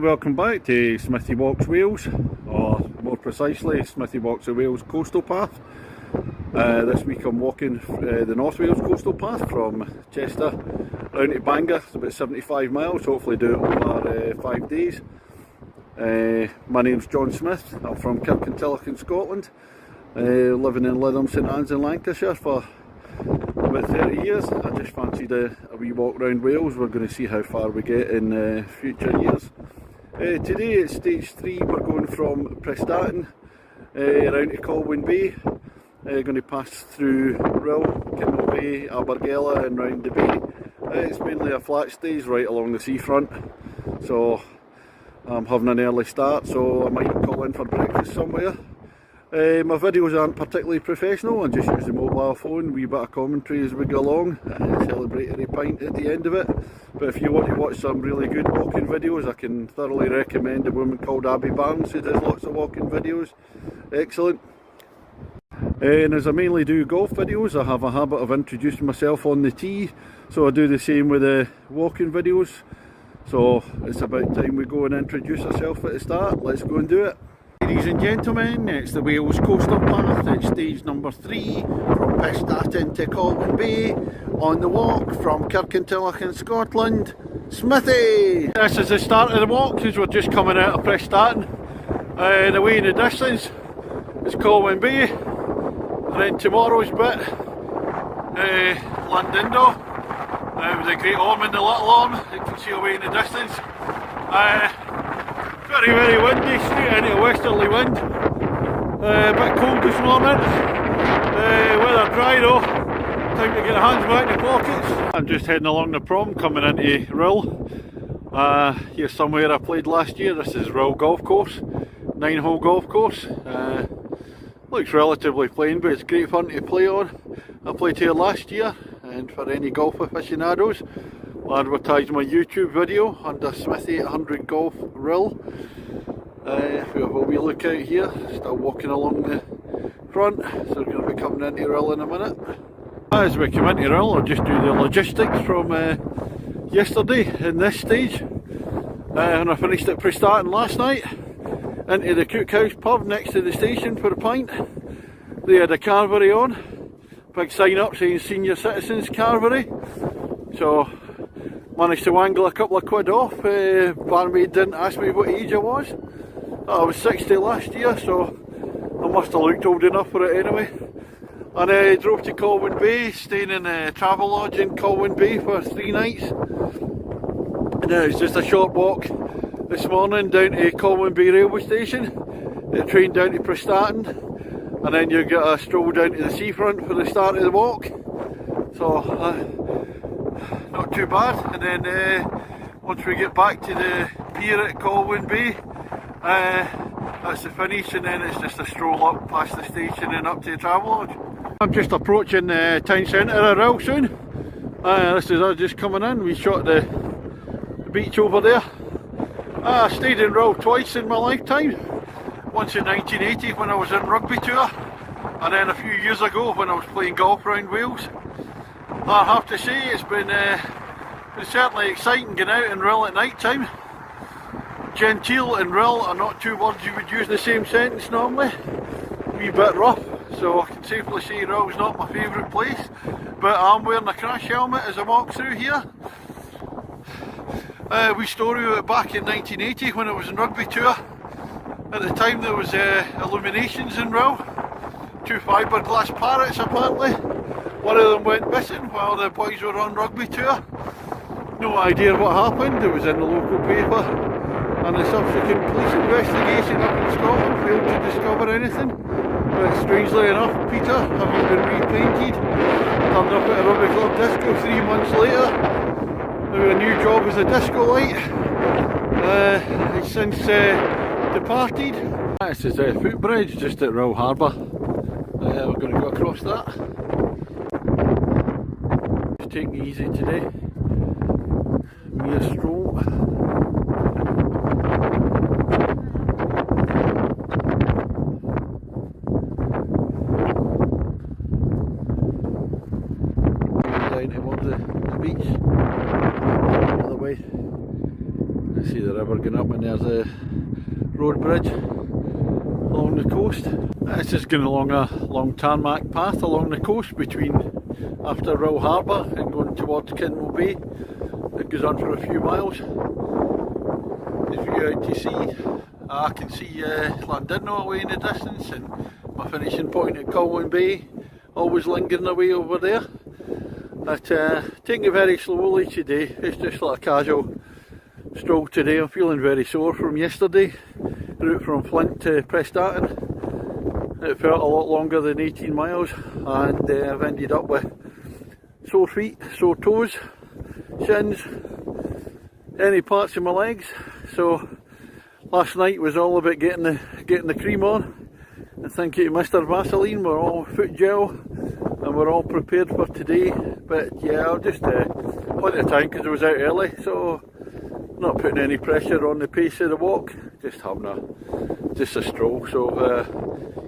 Welcome back to Smithy Walks Wales, or more precisely Smithy Walks the Wales Coastal Path. This week I'm walking the North Wales Coastal Path from Chester round to Bangor. It's about 75 miles, hopefully do it over 5 days. My name's John Smith, I'm from Ccoastal in Scotland, living in Lytham St Anne's in Lancashire for about 30 years. I just fancied a wee walk around Wales. We're going to see how far we get in future years. Today it's stage 3, we're going from Prestatyn around to Colwyn Bay. Going to pass through Rill, Kindle Bay, Abergele and round the bay. It's mainly a flat stage right along the seafront, so I'm having an early start, so I might call in for breakfast somewhere. My videos aren't particularly professional, I just use the mobile phone, wee bit of commentary as we go along, celebratory pint at the end of it. But if you want to watch some really good walking videos, I can thoroughly recommend a woman called Abby Barnes who does lots of walking videos. Excellent. And as I mainly do golf videos, I have a habit of introducing myself on the tee, so I do the same with the walking videos. So it's about time we go and introduce ourselves at the start. Let's go and do it. Ladies and gentlemen, it's the Wales Coastal Path. It's stage number 3 from Prestatyn to Colwyn Bay on the walk from Ccoastal in Scotland, Smithy. This is the start of the walk because we're just coming out of Prestatyn. And away in the distance is Colwyn Bay. And then tomorrow's bit, Llandindo, with the Great Orme and the Little Orme, you can see away in the distance. Very windy, straight into a westerly wind. A bit cold this morning. Weather dry though. Time to get the hands back in the pockets. I'm just heading along the prom coming into Rill. Here's somewhere I played last year. This is Rill Golf Course, 9-hole golf course. Looks relatively plain, but it's great fun to play on. I played here last year, and for any golf aficionados, I'll advertise my YouTube video under Smithy 100 Golf Rill. If we have a wee look out here, still walking along the front, so we're going to be coming into Rill in a minute. As we come into Rill, I'll just do the logistics from yesterday in this stage. And I finished at Prestatyn last night, into the Cookhouse pub next to the station for a pint. They had a carvery on, big sign up saying Senior Citizens Carvery, so managed to wangle a couple of quid off. Barmaid didn't ask me what age I was. I was 60 last year, so I must have looked old enough for it anyway. And I drove to Colwyn Bay, staying in a travel lodge in Colwyn Bay for 3 nights. And it was just a short walk this morning down to Colwyn Bay railway station, the train down to Prestatyn, and then you get a stroll down to the seafront for the start of the walk. So not too bad. And then once we get back to the pier at Colwyn Bay, that's the finish, and then it's just a stroll up past the station and up to the travel lodge. I'm just approaching the town centre of Rill soon. This is us just coming in. We shot the beach over there. I stayed in Rill twice in my lifetime. Once in 1980 when I was in rugby tour, and then a few years ago when I was playing golf around Wales. I have to say it's been certainly exciting getting out in Rill at night time. Genteel and Rill are not two words you would use in the same sentence normally. A wee bit rough, so I can safely say Rill's not my favourite place, but I'm wearing a crash helmet as I walk through here. Wee story back in 1980 when I was in rugby tour. At the time there was illuminations in Rill. 2 fiberglass parrots apparently. One of them went missing while the boys were on rugby tour. No idea what happened. It was in the local paper, and a subsequent police investigation up in Scotland failed to discover anything. But strangely enough, Peter, having been repainted, turned up at a rugby club disco 3 months later. Now a new job as a disco light. He's since departed. This is a footbridge just at Rill Harbour. We're going to go across that. Just taking it easy today. Mere stroll. Down towards the beach. The other way. I see the river going up, and there's a road bridge along the coast. It's just going along a long tarmac path along the coast between after Row Harbour and going towards Kinmel Bay. It goes on for a few miles. There's a view out to sea. I can see Llandudno away in the distance, and my finishing point at Colwyn Bay, always lingering away over there. But taking it very slowly today. It's just like a casual stroll today. I'm feeling very sore from yesterday, route from Flint to Prestatyn. It felt a lot longer than 18 miles, and I've ended up with sore feet, sore toes, shins, any parts of my legs. So last night was all about getting the cream on. I think Mr. Vaseline, we're all foot gel, and we're all prepared for today. But yeah, I'll just plenty of time because I was out early, so not putting any pressure on the pace of the walk. Just having a stroll, so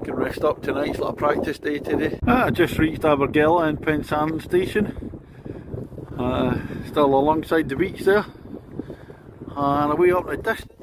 can rest up tonight. It's like a practice day today. I just reached Abergele and Prestatyn station. Still alongside the beach there, and away up in the distance.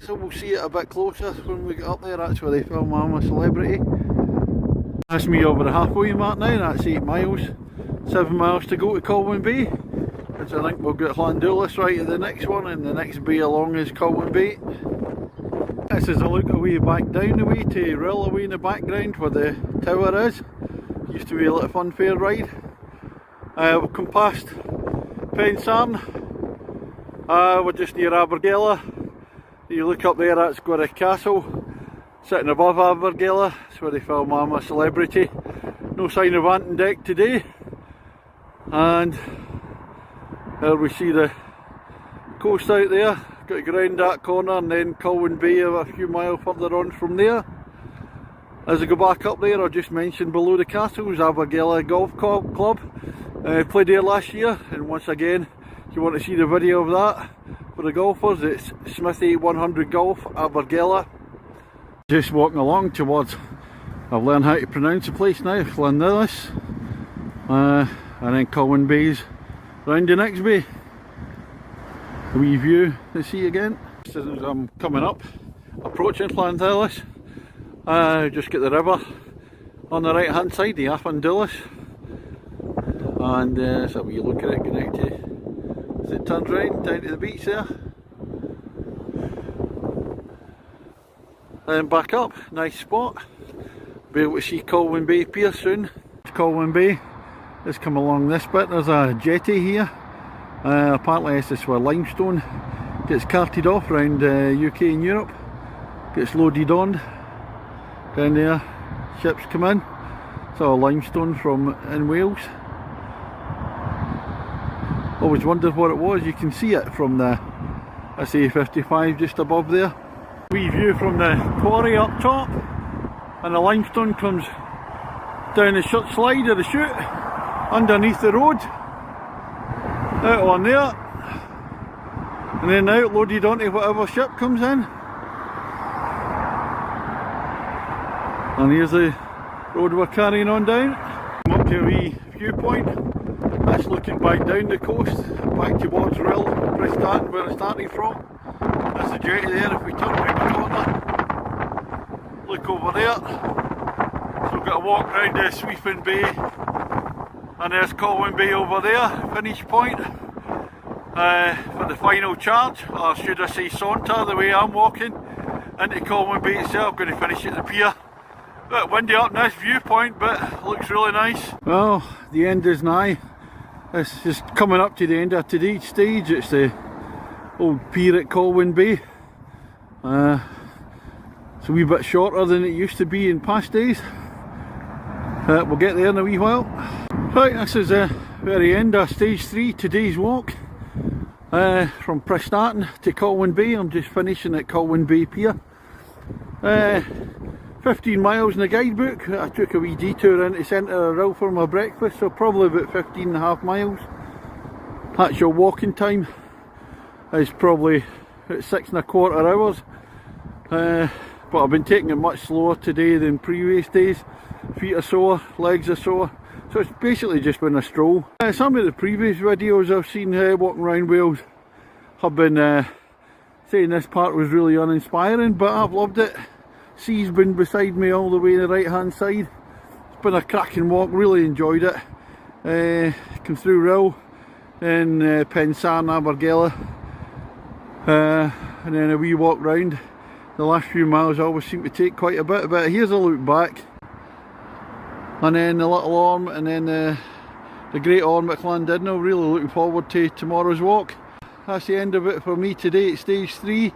So we'll see it a bit closer when we get up there. That's where they film I'm a Celebrity. That's me over the halfway mark now. That's 8 miles, 7 miles to go to Colwyn Bay, which I think we'll get Llandudno right at the next one, and the next bay along is Colwyn Bay. This is a look away back down the way to Rill away in the background where the tower is. Used to be a little fun fair ride. We've come past Prestatyn. We're just near Abergele. You look up there, that's Ccoastal, sitting above Abergele. That's where they film I'm a Celebrity. No sign of Ant and Deck today. And there we see the coast out there. Got to go round that corner, and then Colwyn Bay a few miles further on from there. As I go back up there, I'll just mention below the castle is Abergele Golf Club. Played there last year, and once again, if you want to see the video of that for the golfers, it's Smithy 100 Golf, Abergele. Just walking along towards, I've learned how to pronounce the place now, Llandudno, and then Colwyn Bay's round the next bay. A wee view to see again. As I'm coming up, approaching Llandudno, just get the river on the right hand side, the Llandudno, and so you look at it going out to, as it turns round down to the beach there. Then back up, nice spot. Be able to see Colwyn Bay Pier soon. Colwyn Bay, let's come along this bit. There's a jetty here. Apparently this is where limestone gets carted off around UK and Europe. Gets loaded on. Down there, ships come in. It's all limestone from in Wales. Always wondered what it was. You can see it from the SA55 just above there. Wee view from the quarry up top, and the limestone comes down the shut slide of the chute underneath the road, out on there, and then out loaded onto whatever ship comes in. And here's the road we're carrying on down. Come up to a wee viewpoint. That's looking back down the coast, back towards Rill, Prestatyn, where I started from. There's the jetty there. If we turn around the corner, look over there. So we've got to walk round the sweeping bay, and there's Colwyn Bay over there, finish point for the final charge, or should I say saunter, the way I'm walking into Colwyn Bay itself. I'm going to finish at the pier. A bit windy up in this viewpoint, but looks really nice. Well, the end is nigh. It's just coming up to the end of today's stage. It's the old pier at Colwyn Bay. It's a wee bit shorter than it used to be in past days. We'll get there in a wee while. Right, this is the very end of stage 3, today's walk. From Prestatyn to Colwyn Bay. I'm just finishing at Colwyn Bay Pier. 15 miles in the guidebook. I took a wee detour into centre of Rill for my breakfast, so probably about 15.5 miles. Actual walking time is probably about 6.25 hours. But I've been taking it much slower today than previous days. Feet are sore, legs are sore, So it's basically just been a stroll. Some of the previous videos I've seen walking around Wales have been saying this part was really uninspiring, but I've loved it. Sea's been beside me all the way on the right hand side. It's been a cracking walk, really enjoyed it. Come through Rill, then Pensarn, Abergele, and then a wee walk round. The last few miles always seem to take quite a bit, but here's a look back. And then the Little Orme, and then the Great Orme at Llandudno. Really looking forward to tomorrow's walk. That's the end of it for me today at stage 3.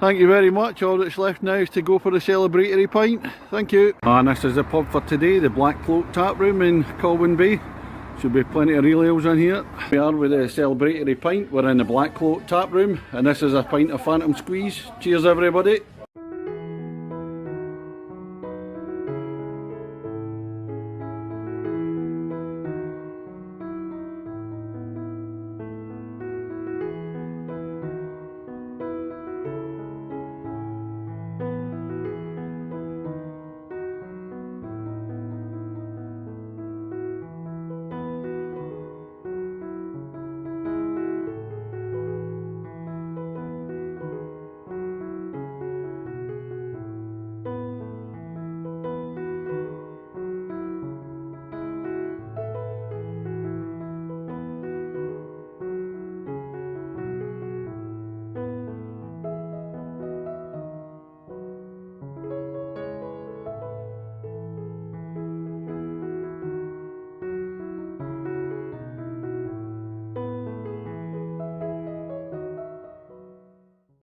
Thank you very much. All that's left now is to go for the celebratory pint. Thank you. And this is the pub for today, the Black Cloak Tap Room in Colwyn Bay. Should be plenty of real ales in here. We are with the celebratory pint. We're in the Black Cloak Tap Room, and this is a pint of Phantom Squeeze. Cheers everybody.